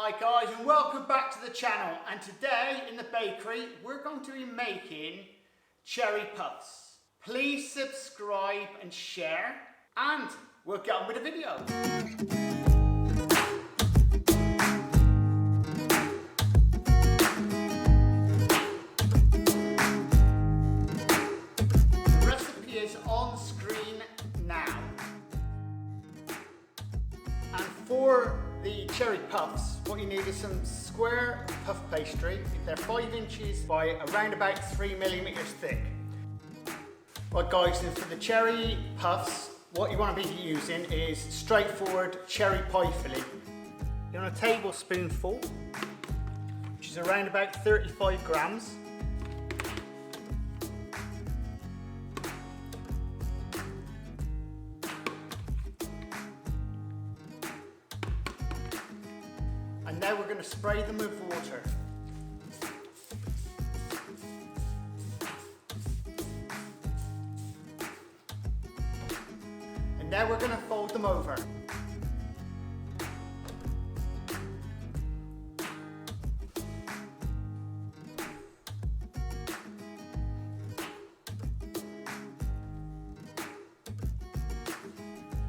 Hi guys, and welcome back to the channel. And today in the bakery we're going to be making cherry puffs. Please subscribe and share, and we'll get on with the video. The recipe is on screen now. And for the cherry puffs, what you need is some square puff pastry. They're 5 inches by around about 3 millimeters thick. Right guys, and for the cherry puffs, what you want to be using is straightforward cherry pie filling. You want a tablespoonful, which is around about 35 grams. And now we're going to spray them with water. And now we're going to fold them over.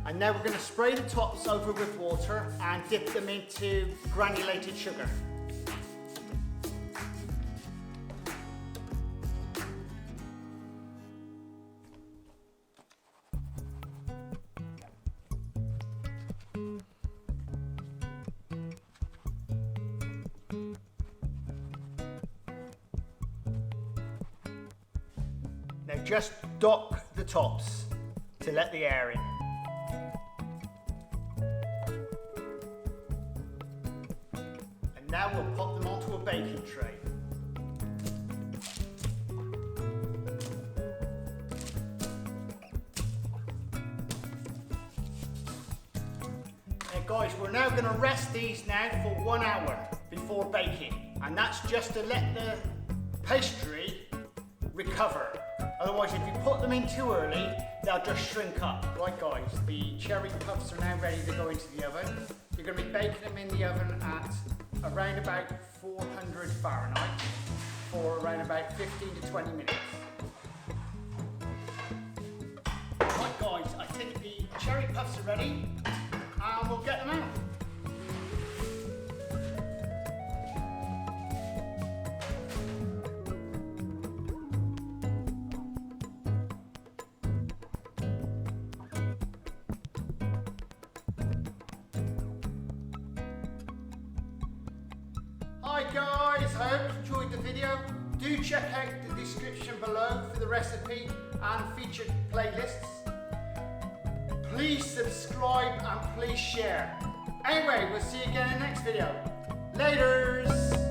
And now we're going to spray the tops over with water and dip them into granulated sugar. Now just dock the tops to let the air in. Now we'll pop them onto a baking tray. Now guys, we're now going to rest these now for 1 hour before baking. And that's just to let the pastry recover. Otherwise, if you put them in too early, they'll just shrink up. Right guys, the cherry puffs are now ready to go into the oven. You're going to be baking them in the oven at around about 400 Fahrenheit for around about 15 to 20 minutes. Right guys, I think the cherry puffs are ready and we'll get them out. Hi guys, I hope you enjoyed the video. Do check out the description below for the recipe and featured playlists. Please subscribe and please share. Anyway, we'll see you again in the next video. Laters!